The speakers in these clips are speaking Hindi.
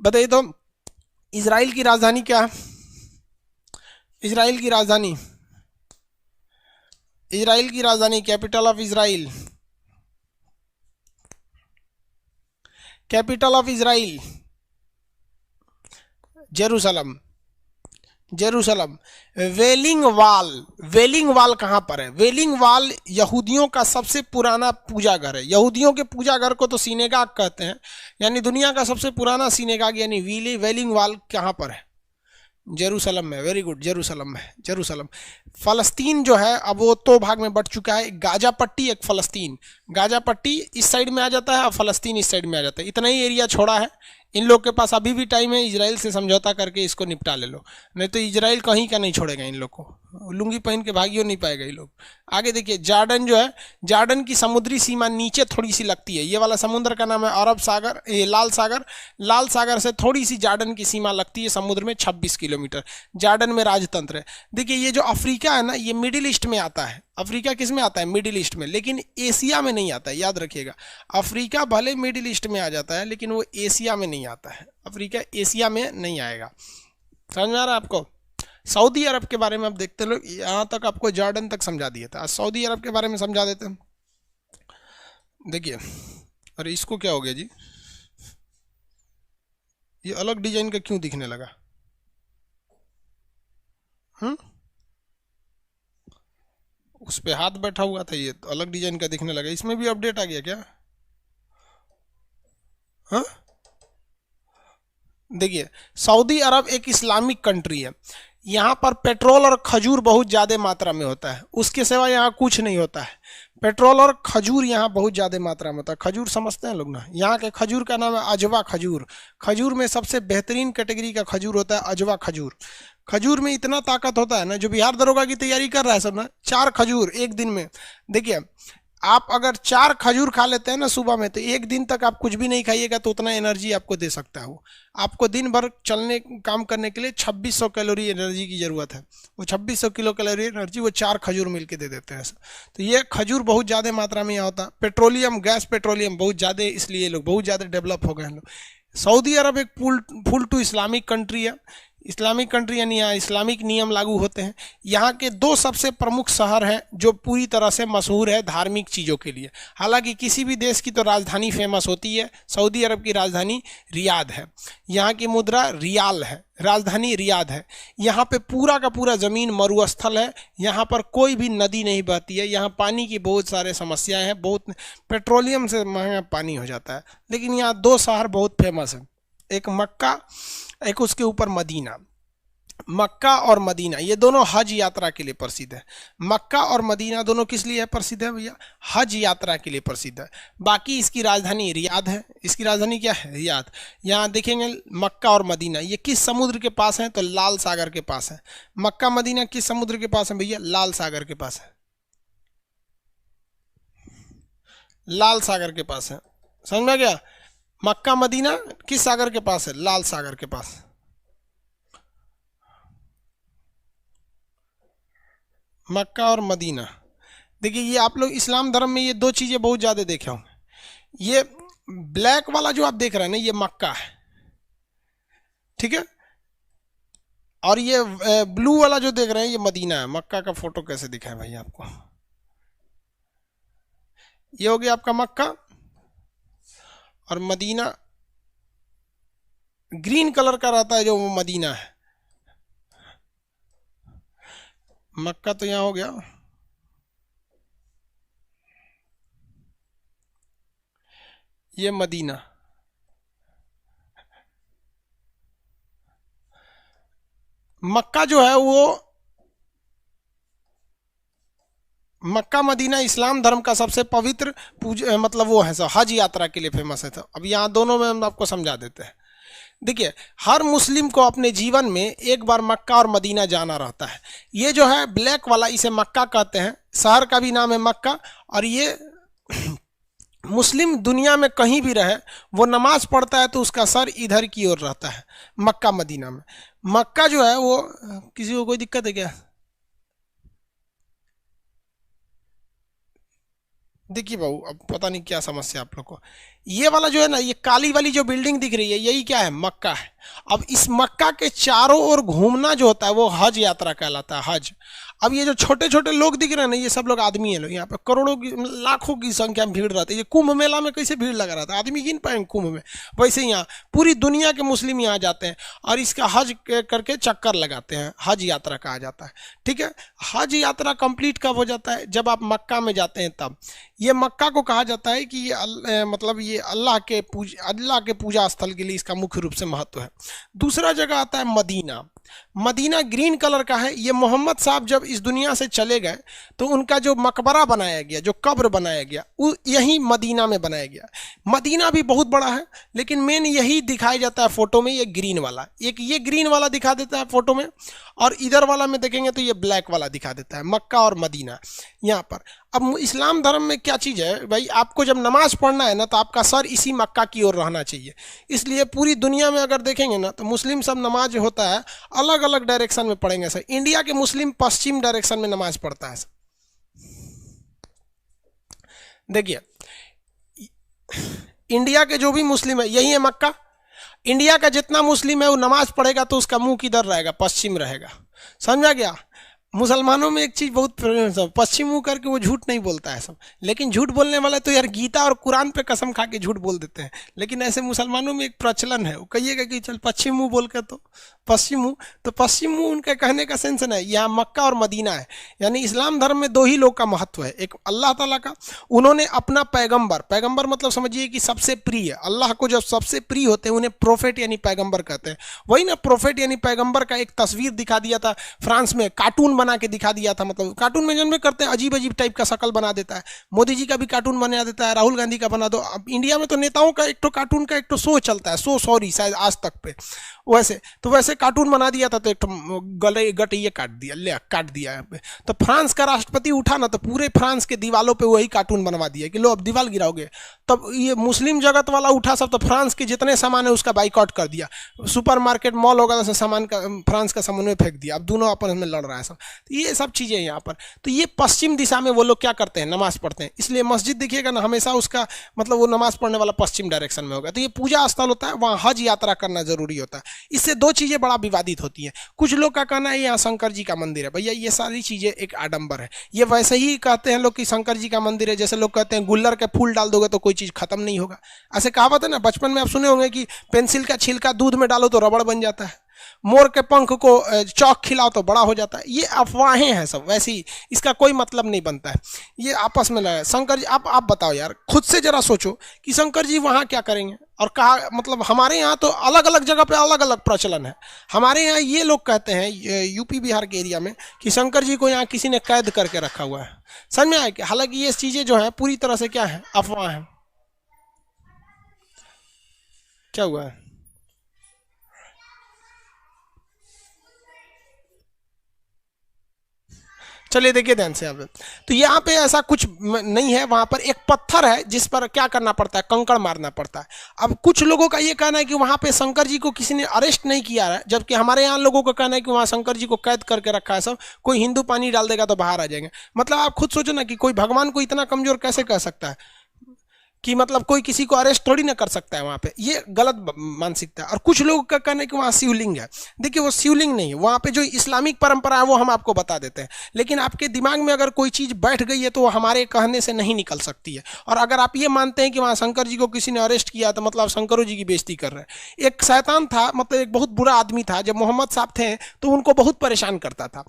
बताइए तो इजराइल की राजधानी क्या है? इजराइल की राजधानी, इजराइल की राजधानी, capital of Israel, capital of Israel Jerusalem, Jerusalem. Wailing Wall, Wailing वाल कहाँ पर है? वेलिंग वाल यहूदियों का सबसे पुराना पूजा घर है। यहूदियों के पूजा घर को तो सिनेगाग कहते हैं, यानी दुनिया का सबसे पुराना सिनेगाग यानी वेलिंग वाल कहाँ पर है? जेरूसलम में। वेरी गुड, जेरूसलम में, जेरूसलम। फलस्तीन जो है अब वो दो भाग में बट चुका है, गाजा पट्टी, एक फलस्तीन। गाजा पट्टी इस साइड में आ जाता है और फलस्तीन इस साइड में आ जाता है। इतना ही एरिया छोड़ा है। इन लोग के पास अभी भी टाइम है, इजराइल से समझौता करके इसको निपटा ले लो, नहीं तो इजराइल कहीं का नहीं छोड़ेगा इन लोग को। लुंगी पहन के भागियो नहीं पाएगा ये लोग। आगे देखिए, जॉर्डन जो है, जॉर्डन की समुद्री सीमा नीचे थोड़ी सी लगती है। ये वाला समुद्र का नाम है अरब सागर, ये लाल सागर। लाल सागर से थोड़ी सी जॉर्डन की सीमा लगती है समुद्र में, 26 किलोमीटर। जॉर्डन में राजतंत्र है। देखिए ये जो अफ्रीका है ना, ये मिडिल ईस्ट में आता है। अफ्रीका किस में आता है? मिडिल ईस्ट में, लेकिन एशिया में नहीं आता है, याद रखिएगा। अफ्रीका भले मिडिल ईस्ट में आ जाता है, लेकिन वो एशिया में नहीं आता है। अफ्रीका एशिया में नहीं आएगा। समझ में आ रहा है आपको? सऊदी अरब के बारे में आप देखते लोग, यहाँ तक आपको जॉर्डन तक समझा दिया था, आज सऊदी अरब के बारे में समझा देते हैं। देखिए, अरे इसको क्या हो गया जी, ये अलग डिजाइन का क्यों दिखने लगा? उस पे हाथ बैठा हुआ था, ये तो अलग डिजाइन का दिखने लगा। इसमें भी अपडेट आ गया क्या? हाँ, देखिए, सऊदी अरब एक इस्लामिक कंट्री है। यहाँ पर पेट्रोल और खजूर बहुत ज़्यादा मात्रा में होता है, उसके सिवा यहाँ कुछ नहीं होता है। पेट्रोल और खजूर यहाँ बहुत ज़्यादा मात्रा में होता है। खजूर समझते हैं लोग ना? यहाँ के खजूर का नाम है अजवा खजूर। खजूर में सबसे बेहतरीन कैटेगरी का खजूर होता है अजवा खजूर। खजूर में इतना ताकत होता है ना, जो बिहार दरोगा की तैयारी कर रहा है सब ना, 4 खजूर एक दिन में। देखिए, आप अगर 4 खजूर खा लेते हैं ना सुबह में, तो एक दिन तक आप कुछ भी नहीं खाइएगा तो उतना एनर्जी आपको दे सकता है वो। आपको दिन भर चलने काम करने के लिए 2600 कैलोरी एनर्जी की ज़रूरत है। वो 2600 किलो कैलोरी एनर्जी वो 4 खजूर मिलके दे देते हैं। तो ये खजूर बहुत ज़्यादा मात्रा में यहाँ होता है। पेट्रोलियम, गैस पेट्रोलियम बहुत ज़्यादा, इसलिए लोग बहुत ज़्यादा डेवलप हो गए हैं लोग। सऊदी अरब एक फुल टू इस्लामिक कंट्री है। इस्लामिक कंट्री यानी यहाँ इस्लामिक नियम लागू होते हैं। यहाँ के 2 सबसे प्रमुख शहर हैं जो पूरी तरह से मशहूर है धार्मिक चीज़ों के लिए। हालांकि किसी भी देश की तो राजधानी फेमस होती है, सऊदी अरब की राजधानी रियाद है। यहाँ की मुद्रा रियाल है, राजधानी रियाद है। यहाँ पे पूरा का पूरा ज़मीन मरुस्थल है। यहाँ पर कोई भी नदी नहीं बहती है। यहाँ पानी की बहुत सारे समस्याएं हैं, बहुत पेट्रोलियम से महंगा पानी हो जाता है। लेकिन यहाँ 2 शहर बहुत फेमस हैं, एक मक्का, एक उसके ऊपर मदीना। मक्का और मदीना ये दोनों हज यात्रा के लिए प्रसिद्ध है। मक्का और मदीना दोनों किस लिए प्रसिद्ध है भैया? हज यात्रा के लिए प्रसिद्ध है। बाकी इसकी राजधानी रियाद है। इसकी राजधानी क्या है? रियाद। यहाँ देखेंगे मक्का और मदीना ये किस समुद्र के पास है? तो लाल सागर के पास है। मक्का मदीना किस समुद्र के पास है भैया? लाल सागर के पास है। लाल सागर के पास है। समझ में गया? मक्का मदीना किस सागर के पास है? लाल सागर के पास। मक्का और मदीना। देखिए, ये आप लोग इस्लाम धर्म में ये 2 चीज़ें बहुत ज़्यादा देखे होंगे। ये ब्लैक वाला जो आप देख रहे हैं ना, ये मक्का है, ठीक है। और ये ब्लू वाला जो देख रहे हैं ये मदीना है। मक्का का फोटो कैसे दिखाएं भाई आपको? ये हो गया आपका मक्का, और मदीना ग्रीन कलर का रहता है जो वो मदीना है। मक्का तो यहाँ हो गया, ये मदीना। मक्का जो है वो, मक्का मदीना इस्लाम धर्म का सबसे पवित्र मतलब वो है, हज यात्रा के लिए फेमस है। तो अब यहाँ दोनों में हम आपको समझा देते हैं। देखिए, हर मुस्लिम को अपने जीवन में एक बार मक्का और मदीना जाना रहता है। ये जो है ब्लैक वाला, इसे मक्का कहते हैं, शहर का भी नाम है मक्का। और ये मुस्लिम दुनिया में कहीं भी रहे, वो नमाज पढ़ता है तो उसका सर इधर की ओर रहता है मक्का मदीना में। मक्का जो है वो, किसी को कोई दिक्कत है क्या? देखिए भाऊ, अब पता नहीं क्या समस्या आप लोग को। ये वाला जो है ना, ये काली वाली जो बिल्डिंग दिख रही है, यही क्या है, मक्का है। अब इस मक्का के चारों ओर घूमना जो होता है वो हज यात्रा कहलाता है, हज। अब ये जो छोटे छोटे लोग दिख रहे हैं ना, ये सब लोग आदमी है लोग, यहाँ पे करोड़ों की लाखों की संख्या में भीड़ रहती है। ये कुंभ मेला में कैसे भीड़ लगा रहता है, आदमी गिन पाएंगे कुंभ में, वैसे यहाँ पूरी दुनिया के मुस्लिम यहाँ जाते हैं और इसका हज करके चक्कर लगाते हैं, हज यात्रा कहा जाता है। ठीक है, हज यात्रा कंप्लीट कब हो जाता है, जब आप मक्का में जाते हैं तब। ये मक्का को कहा जाता है कि ये मतलब ये अल्लाह के पूजा स्थल के लिए इसका मुख्य रूप से महत्व है। दूसरा जगह आता है मदीना। मदीना ग्रीन कलर का है। ये मोहम्मद साहब जब इस दुनिया से चले गए तो उनका जो मकबरा बनाया गया, जो कब्र बनाया गया, वो यही मदीना में बनाया गया। मदीना भी बहुत बड़ा है, लेकिन मेन यही दिखाया जाता है फोटो में, ये ग्रीन वाला। एक ये ग्रीन वाला दिखा देता है फोटो में, और इधर वाला में देखेंगे तो ये ब्लैक वाला दिखा देता है, मक्का और मदीना यहाँ पर। अब इस्लाम धर्म में क्या चीज़ है भाई, आपको जब नमाज पढ़ना है ना तो आपका सर इसी मक्का की ओर रहना चाहिए। इसलिए पूरी दुनिया में अगर देखेंगे ना तो मुस्लिम सब नमाज होता है अलग अलग डायरेक्शन में पढ़ेंगे सर। इंडिया के मुस्लिम पश्चिम डायरेक्शन में नमाज पढ़ता है सर। देखिए इंडिया के जो भी मुस्लिम है, यही है मक्का। इंडिया का जितना मुस्लिम है वो नमाज पढ़ेगा तो उसका मुंह किधर रहेगा, पश्चिम रहेगा। समझा गया। मुसलमानों में एक चीज़ बहुत पश्चिम मुंह करके वो झूठ नहीं बोलता है सब, लेकिन झूठ बोलने वाले तो यार गीता और कुरान पे कसम खा के झूठ बोल देते हैं। लेकिन ऐसे मुसलमानों में एक प्रचलन है, वो कहिएगा कि चल पश्चिम मुंह बोल के, तो पश्चिम मुंह, तो पश्चिम मुंह उनका कहने का सेंस है। यहाँ मक्का और मदीना है, यानी इस्लाम धर्म में दो ही लोग का महत्व है, एक अल्लाह ताला का, उन्होंने अपना पैगंबर मतलब समझिए कि सबसे प्रिय, अल्लाह को जब सबसे प्रिय होते हैं उन्हें प्रोफेट यानी पैगंबर कहते हैं। वही ना, प्रोफेट यानी पैगंबर का एक तस्वीर दिखा दिया था फ्रांस में, कार्टून बना के दिखा दिया था। मतलब कार्टून में जन्म करते हैं, अजीब अजीब टाइप का शक्ल बना देता है। मोदी जी का भी कार्टून बना देता है, राहुल गांधी का बना दो। अब इंडिया में तो नेताओं का एक तो कार्टून का एक तो शो चलता है, शायद आज तक पे, वैसे कार्टून बना दिया था, तो एक गले गटैये काट दिया है। तो फ्रांस का राष्ट्रपति उठा ना तो पूरे फ्रांस के दीवालों पे वही कार्टून बनवा दिया कि लो अब दीवार गिराओगे। तब ये मुस्लिम जगत वाला उठा सब, तो फ्रांस के जितने सामान है उसका बाइकआउट कर दिया। सुपरमार्केट मॉल होगा तो सामान का फ्रांस का सामान में फेंक दिया। अब दोनों आपस में लड़ रहा है सब। तो ये सब चीज़ें यहाँ पर, तो ये पश्चिम दिशा में वो लोग क्या करते हैं, नमाज पढ़ते हैं। इसलिए मस्जिद देखिएगा ना, हमेशा उसका मतलब वो नमाज पढ़ने वाला पश्चिम डायरेक्शन में होगा। तो ये पूजा स्थल होता है, वहाँ हज यात्रा करना जरूरी होता है। इससे दो चीज़ें बड़ा विवादित होती हैं। कुछ लोग का कहना है यहाँ शंकर जी का मंदिर है। भैया ये सारी चीज़ें एक आडंबर है। ये वैसे ही कहते हैं लोग कि शंकर जी का मंदिर है, जैसे लोग कहते हैं गुल्लर के फूल डाल दोगे तो कोई चीज़ खत्म नहीं होगा। ऐसे कहावत है ना, बचपन में आप सुने होंगे कि पेंसिल का छिलका दूध में डालो तो रबड़ बन जाता है, मोर के पंख को चौक खिलाओ तो बड़ा हो जाता है। ये अफवाहें हैं सब, वैसे ही इसका कोई मतलब नहीं बनता है। ये आपस में लड़ा शंकर जी। आप बताओ यार, खुद से जरा सोचो कि शंकर जी वहाँ क्या करेंगे। और कहा मतलब हमारे यहाँ तो अलग अलग जगह पे अलग अलग प्रचलन है। हमारे यहाँ ये लोग कहते हैं यूपी बिहार के एरिया में कि शंकर जी को यहाँ किसी ने कैद करके रखा हुआ है। समझ में आया कि हालांकि ये चीज़ें जो है पूरी तरह से क्या है, अफवाह है। क्या हुआ है? चलिए देखिए ध्यान से। अब तो यहाँ पे ऐसा कुछ नहीं है। वहाँ पर एक पत्थर है जिस पर क्या करना पड़ता है, कंकड़ मारना पड़ता है। अब कुछ लोगों का ये कहना है कि वहाँ पे शंकर जी को किसी ने अरेस्ट नहीं किया है, जबकि हमारे यहाँ लोगों का कहना है कि वहाँ शंकर जी को कैद करके रखा है सब। कोई हिंदू पानी डाल देगा तो बाहर आ जाएंगे। मतलब आप खुद सोचो ना कि कोई भगवान को इतना कमजोर कैसे कह सकता है कि मतलब कोई किसी को अरेस्ट थोड़ी ना कर सकता है वहाँ पे। ये गलत मानसिकता है। और कुछ लोगों का कहना है कि वहाँ शिवलिंग है। देखिए वो शिवलिंग नहीं है, वहाँ पे जो इस्लामिक परंपरा है वो हम आपको बता देते हैं। लेकिन आपके दिमाग में अगर कोई चीज़ बैठ गई है तो वो हमारे कहने से नहीं निकल सकती है। और अगर आप ये मानते हैं कि वहाँ शंकर जी को किसी ने अरेस्ट किया तो मतलब शंकरों जी की बेइज्जती कर रहे हैं। एक शैतान था, मतलब एक बहुत बुरा आदमी था, जब मोहम्मद साहब थे तो उनको बहुत परेशान करता था।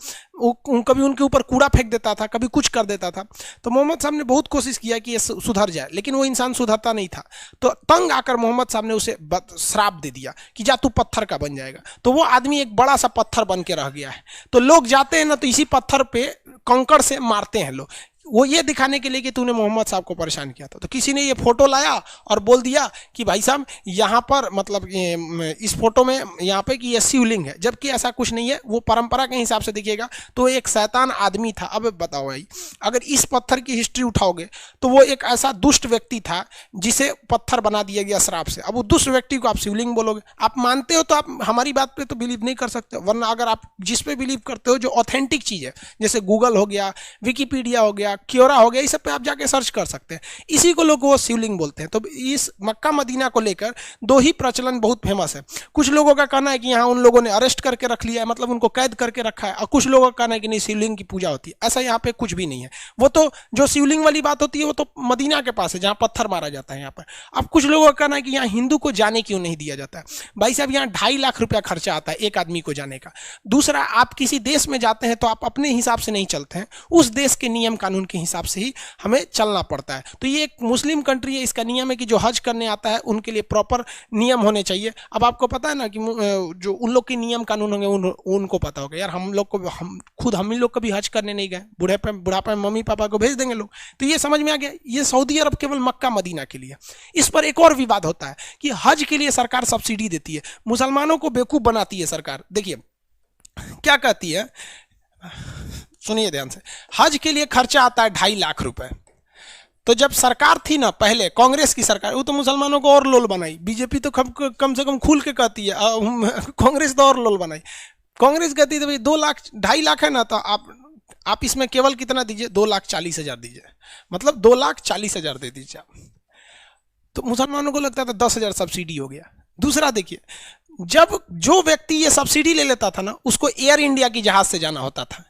कभी उनके ऊपर कूड़ा फेंक देता था, कभी कुछ कर देता था। तो मोहम्मद साहब ने बहुत कोशिश किया कि ये सुधर जाए, लेकिन वो सुधरता नहीं था। तो तंग आकर मोहम्मद साहब ने उसे श्राप दे दिया कि जा तू पत्थर का बन जाएगा। तो वो आदमी एक बड़ा सा पत्थर बन के रह गया है। तो लोग जाते हैं ना तो इसी पत्थर पे कंकड़ से मारते हैं लोग, वो ये दिखाने के लिए कि तूने मोहम्मद साहब को परेशान किया था। तो किसी ने ये फोटो लाया और बोल दिया कि भाई साहब यहाँ पर मतलब इस फोटो में यहाँ पे कि ये शिवलिंग है, जबकि ऐसा कुछ नहीं है। वो परंपरा के हिसाब से देखिएगा तो एक शैतान आदमी था। अब बताओ भाई, अगर इस पत्थर की हिस्ट्री उठाओगे तो वो एक ऐसा दुष्ट व्यक्ति था जिसे पत्थर बना दिया गया श्राप से। अब वो दुष्ट व्यक्ति को आप शिवलिंग बोलोगे। आप मानते हो तो आप हमारी बात पे तो बिलीव नहीं कर सकते, वरना अगर आप जिस पे बिलीव करते हो जो ऑथेंटिक चीज़ है, जैसे गूगल हो गया, विकीपीडिया हो गया, गया, क्योरा हो गया, इस सब पे आप जाके सर्च कर सकते हैं। इसी को लोग वो शिवलिंग बोलते हैं। तो इस मक्का मदीना को लेकर दो ही प्रचलन बहुत फेमस है। कुछ लोगों का कहना है कि यहाँ उन लोगों ने अरेस्ट करके रख लिया है, मतलब उनको कैद करके रखा है, और कुछ लोगों का कहना है कि नहीं, शिवलिंग की पूजा होती है। ऐसा यहाँ पे कुछ भी नहीं है। वो तो जो शिवलिंग वाली बात होती है वो तो मदीना के पास है जहाँ पत्थर मारा जाता है यहाँ पर। अब कुछ लोगों का कहना है कि यहाँ हिंदू को जाने क्यों नहीं दिया जाता है। भाई साहब, यहाँ 2.5 लाख रुपया खर्चा आता है एक आदमी को जाने का। दूसरा, आप किसी देश में जाते हैं तो आप अपने हिसाब से नहीं चलते हैं, उस देश के नियम कानून के हिसाब से ही हमें चलना पड़ता है। तो ये एक मुस्लिम कंट्री है, इसका नियम है कि जो हज करने आता है उनके लिए प्रॉपर नियम होने चाहिए। अब आपको पता है ना कि जो उन लोग के नियम कानून होंगे उनको पता होगा। यार हम लोग को हम ही लोग कभी हज करने नहीं गए, बुढ़ापे में मम्मी पापा को भेज देंगे लोग। तो ये समझ में आ गया, ये सऊदी अरब केवल मक्का मदीना के लिए। इस पर एक और विवाद होता है कि हज के लिए सरकार सब्सिडी देती है, मुसलमानों को बेवकूफ बनाती है सरकार। देखिए क्या कहती है, सुनिए ध्यान से। हज के लिए खर्चा आता है 2.5 लाख रुपए। तो जब सरकार थी ना पहले, कांग्रेस की सरकार, वो तो मुसलमानों को और लोल बनाई। बीजेपी तो कम से कम खुल के कहती है, कांग्रेस तो और लोल बनाई। कांग्रेस कहती है भाई 2 लाख 2.5 लाख है ना, तो आप इसमें केवल कितना दीजिए, 2,40,000 दीजिए, मतलब 2,40,000 दे दीजिए आप। तो मुसलमानों को लगता था 10,000 सब्सिडी हो गया। दूसरा देखिए, जब जो व्यक्ति ये सब्सिडी ले लेता था ना, उसको एयर इंडिया की जहाज से जाना होता था,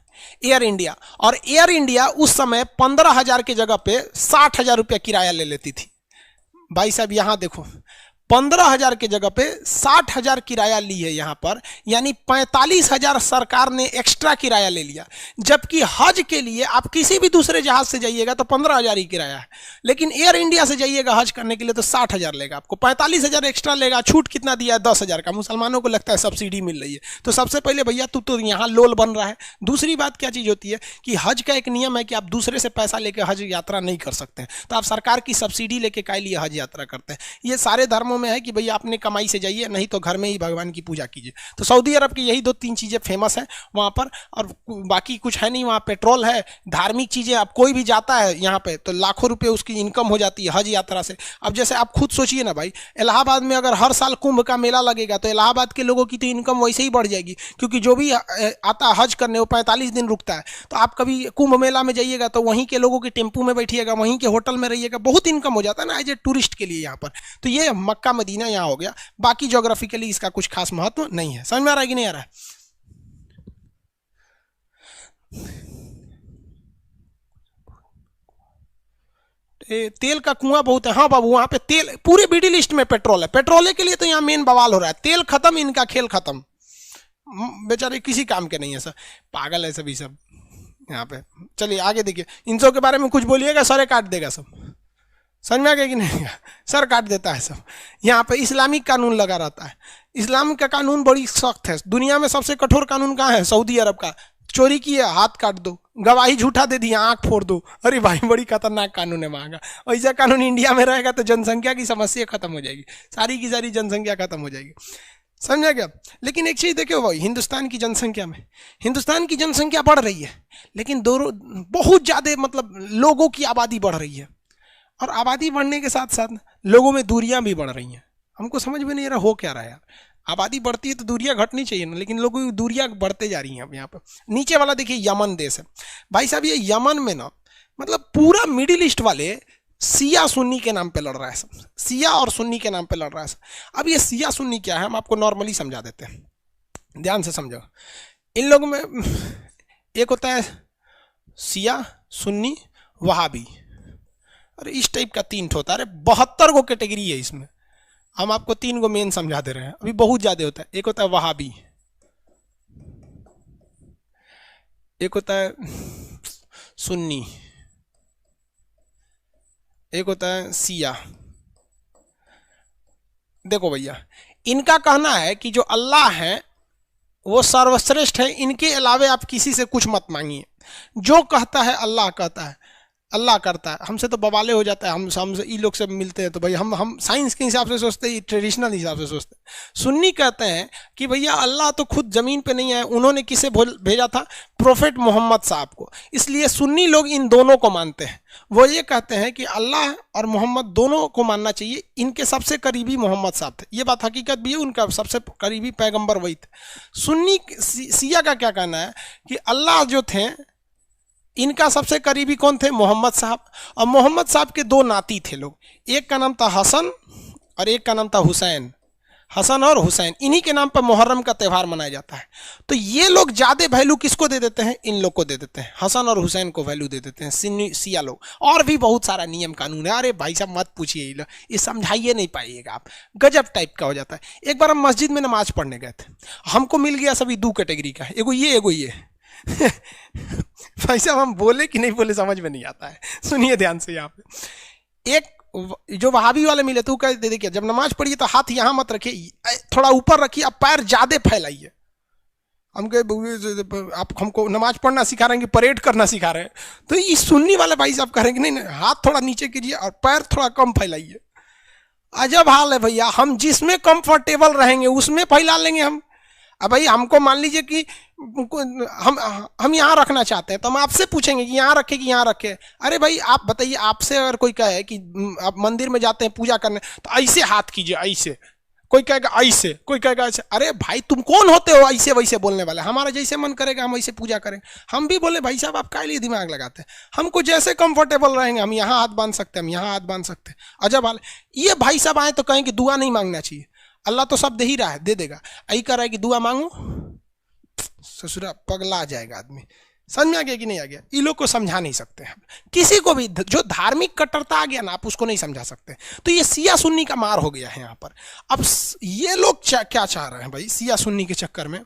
एयर इंडिया। और एयर इंडिया उस समय 15,000 की जगह पे 60,000 रुपया किराया ले लेती थी। भाई साहब यहाँ देखो, 15,000 की जगह पे 60,000 किराया ली है यहाँ पर, यानी 45,000 सरकार ने एक्स्ट्रा किराया ले लिया। जबकि हज के लिए आप किसी भी दूसरे जहाज से जाइएगा तो 15,000 ही किराया है, लेकिन एयर इंडिया से जाइएगा हज करने के लिए तो 60,000 लेगा, आपको 45,000 एक्स्ट्रा लेगा। छूट कितना दिया है, 10,000 का। मुसलमानों को लगता है सब्सिडी मिल रही है। तो सबसे पहले भैया तू तो यहाँ लोल बन रहा है। दूसरी बात क्या चीज़ होती है कि हज का एक नियम है कि आप दूसरे से पैसा लेकर हज यात्रा नहीं कर सकते हैं। तो आप सरकार की सब्सिडी लेके काय लिए हज यात्रा करते हैं। ये सारे धर्मों में है कि भैया अपने कमाई से जाइए, नहीं तो घर में ही भगवान की पूजा कीजिए। तो सऊदी अरब की यही 2-3 चीज़ें फेमस हैं वहाँ पर, और बाकी कुछ है नहीं। वहाँ पेट्रोल है, धार्मिक चीज़ें। अब कोई भी जाता है यहाँ पे तो लाखों रुपए उसकी इनकम हो जाती है हज यात्रा से। अब जैसे आप खुद सोचिए ना भाई, इलाहाबाद में अगर हर साल कुंभ का मेला लगेगा तो इलाहाबाद के लोगों की तो इनकम वैसे ही बढ़ जाएगी, क्योंकि जो भी आता है हज करने वो 45 दिन रुकता है। तो आप कभी कुंभ मेला में जाइएगा तो वहीं के लोगों के टेम्पू में बैठिएगा, वहीं के होटल में रहिएगा, बहुत इनकम हो जाता है ना एज ए टूरिस्ट के लिए यहाँ पर। तो ये मक्का मदीना यहाँ हो गया। बाकी ज्योग्राफिकली इसका कुछ खास महत्व नहीं है। समझ में आ रहा है कि नहीं आ रहा है? तेल का कुआं बहुत है। हाँ बाबू, वहां पे तेल, पूरे मिडिल ईस्ट में पेट्रोल है। पेट्रोल के लिए तो यहाँ मेन बवाल हो रहा है। तेल खत्म, इनका खेल खत्म। बेचारे किसी काम के नहीं है, सर पागल है सभी सब यहाँ पे। चलिए आगे देखिए, इन सब के बारे में कुछ बोलिएगा सर काट देगा सब। समझ में आ गया कि नहीं? सर काट देता है सब। यहाँ पे इस्लामिक कानून लगा रहता है। इस्लाम का कानून बड़ी सख्त है। दुनिया में सबसे कठोर कानून कहाँ है? सऊदी अरब का। चोरी किया हाथ काट दो, गवाही झूठा दे दिया आंख फोड़ दो। अरे भाई बड़ी खतरनाक कानून है वहाँ का। ऐसा कानून इंडिया में रहेगा तो जनसंख्या की समस्या खत्म हो जाएगी, सारी की सारी जनसंख्या खत्म हो जाएगी। समझा क्या? लेकिन एक चीज़ देखो भाई, हिंदुस्तान की जनसंख्या बढ़ रही है, लेकिन बहुत ज़्यादा मतलब लोगों की आबादी बढ़ रही है, और आबादी बढ़ने के साथ साथ लोगों में दूरियां भी बढ़ रही हैं। हमको समझ में नहीं आ रहा हो क्या रहा है यार। आबादी बढ़ती है तो दूरियां घटनी चाहिए ना, लेकिन लोगों की दूरियां बढ़ते जा रही हैं। अब यहाँ पर नीचे वाला देखिए, यमन देश है। भाई साहब ये यमन में ना, मतलब पूरा मिडिल ईस्ट वाले सिया सुन्नी के नाम पे लड़ रहा है सब। सिया और सुन्नी के नाम पे लड़ रहा है सब। अब ये सिया सुन्नी क्या है, हम आपको नॉर्मली समझा देते हैं, ध्यान से समझो। इन लोगों में एक होता है सिया, सुन्नी, वहाबी, अरे इस टाइप का 3 होता है। अरे 72 गो कैटेगरी है इसमें, हम आपको 3 गो मेन समझा दे रहे हैं, अभी बहुत ज्यादा होता है। एक होता है वहाबी, एक होता है सुन्नी, एक होता है सिया। देखो भैया, इनका कहना है कि जो अल्लाह है वो सर्वश्रेष्ठ है, इनके अलावे आप किसी से कुछ मत मांगिए। जो कहता है अल्लाह कहता है, अल्लाह करता है। हमसे तो बवाले हो जाता है, हमसे ई लोग से मिलते हैं तो भाई हम साइंस के हिसाब से सोचते हैं, ट्रेडिशनल हिसाब से सोचते हैं। सुन्नी कहते हैं कि भैया अल्लाह तो खुद ज़मीन पे नहीं आए, उन्होंने किसे भेजा था? प्रोफेट मोहम्मद साहब को। इसलिए सुन्नी लोग इन दोनों को मानते हैं। वो ये कहते हैं कि अल्लाह और मोहम्मद दोनों को मानना चाहिए। इनके सबसे करीबी मोहम्मद साहब थे, ये बात हकीकत भी है, उनका सबसे करीबी पैगंबर वही थे। सुन्नी सिया का क्या कहना है कि अल्लाह जो थे इनका सबसे करीबी कौन थे? मोहम्मद साहब। और मोहम्मद साहब के दो नाती थे लोग, एक का नाम था हसन और एक का नाम था हुसैन। हसन और हुसैन, इन्हीं के नाम पर मुहर्रम का त्यौहार मनाया जाता है। तो ये लोग ज्यादा वैल्यू किसको दे देते हैं? इन लोग को दे देते हैं, हसन और हुसैन को वैल्यू दे देते हैं सुन्नी शिया लोग। और भी बहुत सारा नियम कानून है। अरे भाई साहब मत पूछिए, ये समझाइए नहीं पाइएगा आप, गजब टाइप का हो जाता है। एक बार हम मस्जिद में नमाज पढ़ने गए थे, हमको मिल गया सभी दो कैटेगरी का, एगो ये भाई साहब हम बोले कि नहीं बोले समझ में नहीं आता है, सुनिए ध्यान से। यहाँ पे एक जो वहाबी वाले मिले तो कहते देखिए जब नमाज पढ़िए तो हाथ यहां मत रखिए, थोड़ा ऊपर रखिए, आप पैर ज्यादा फैलाइए। हम कहे आप हमको नमाज पढ़ना सिखा रहे हैं कि परेड करना सिखा रहे हैं? तो ये सुन्नी वाले भाई साहब कह रहे हैं कि नहीं, हाथ थोड़ा नीचे कीजिए और पैर थोड़ा कम फैलाइए। अजब हाल है भैया, हम जिसमें कंफर्टेबल रहेंगे उसमें फैला लेंगे हम। अब भाई हमको मान लीजिए कि हम यहाँ रखना चाहते हैं तो हम आपसे पूछेंगे कि यहाँ रखे कि यहाँ रखे। अरे भाई आप बताइए, आपसे अगर कोई कहे कि आप मंदिर में जाते हैं पूजा करने तो ऐसे हाथ कीजिए, ऐसे, कोई कहेगा ऐसे, कोई कहेगा ऐसे। अरे भाई तुम कौन होते हो ऐसे वैसे बोलने वाले? हमारा जैसे मन करेगा हम ऐसे पूजा करें। हम भी बोले भाई साहब आप काहे लिए दिमाग लगाते हैं, हमको जैसे कंफर्टेबल रहेंगे, हम यहाँ हाथ बांध सकते हैं, हम यहाँ हाथ बांध सकते हैं। अजब हाल। ये भाई साहब आए तो कहें कि दुआ नहीं मांगना चाहिए, अल्लाह तो सब दे ही रहा है, दे देगा। यही कर रहा है कि दुआ मांगो, ससुरा पगला जाएगा आदमी। समझ में आ गया कि नहीं आ गया? ये लोग को समझा नहीं सकते हम, किसी को भी जो धार्मिक कट्टरता आ गया ना आप उसको नहीं समझा सकते। तो ये सिया सुन्नी का मार हो गया है यहाँ पर। अब ये लोग क्या चाह रहे हैं भाई, सिया सुन्नी के चक्कर में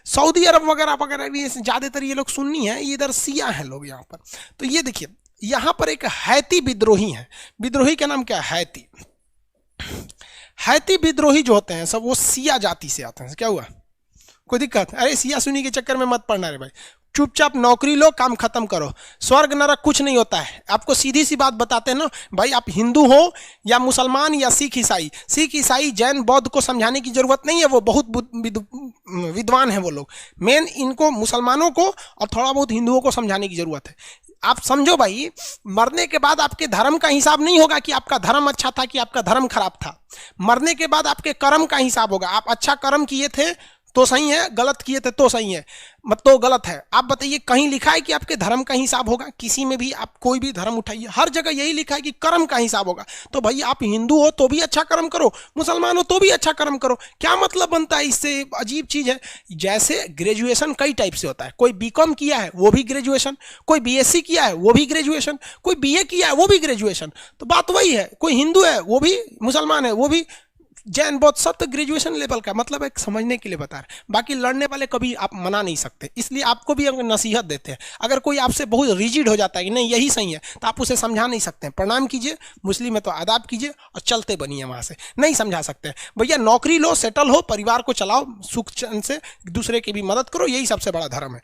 सऊदी अरब वगैरह वगैरह भी ज्यादातर ये लोग सुन्नी है, ये इधर सिया है लोग यहाँ पर। तो ये देखिए यहाँ पर एक हैती विद्रोही है, विद्रोही का नाम क्या है? हैती। हैती विद्रोही जो होते हैं सब वो सिया जाति से आते हैं। क्या हुआ, कोई दिक्कत? अरे सिया सुन्नी के चक्कर में मत पड़ना रे भाई, चुपचाप नौकरी लो, काम खत्म करो, स्वर्ग नरक कुछ नहीं होता है। आपको सीधी सी बात बताते हैं ना भाई, आप हिंदू हो या मुसलमान या सिख ईसाई जैन बौद्ध को समझाने की जरूरत नहीं है, वो बहुत विद्वान है वो लोग। मेन इनको मुसलमानों को और थोड़ा बहुत हिंदुओं को समझाने की जरूरत है। आप समझो भाई, मरने के बाद आपके धर्म का हिसाब नहीं होगा कि आपका धर्म अच्छा था कि आपका धर्म खराब था। मरने के बाद आपके कर्म का हिसाब होगा। आप अच्छा कर्म किए थे तो सही है, गलत किए थे तो सही है, मत तो गलत है। आप बताइए कहीं लिखा है कि आपके धर्म का हिसाब होगा? किसी में भी आप कोई भी धर्म उठाइए, हर जगह यही लिखा है कि कर्म का हिसाब होगा। तो भाई आप हिंदू हो तो भी अच्छा कर्म करो, मुसलमान हो तो भी अच्छा कर्म करो। क्या मतलब बनता है इससे? अजीब चीज है। जैसे ग्रेजुएशन कई टाइप से होता है, कोई बीकॉम किया है वो भी ग्रेजुएशन, कोई बीएससी किया है वो भी ग्रेजुएशन, कोई बीए किया है वो भी ग्रेजुएशन। तो बात वही है, कोई हिंदू है वो भी, मुसलमान है वो भी, जैन बौद्ध सब तो ग्रेजुएशन लेवल का। मतलब एक समझने के लिए बता रहे, बाकी लड़ने वाले कभी आप मना नहीं सकते। इसलिए आपको भी हम नसीहत देते हैं, अगर कोई आपसे बहुत रिजिड हो जाता है कि नहीं यही सही है तो आप उसे समझा नहीं सकते। प्रणाम कीजिए, मुस्लिम है तो आदाब कीजिए और चलते बनिए वहां से। नहीं समझा सकते भैया, नौकरी लो, सेटल हो, परिवार को चलाओ, सुख चैन से दूसरे की भी मदद करो, यही सबसे बड़ा धर्म है।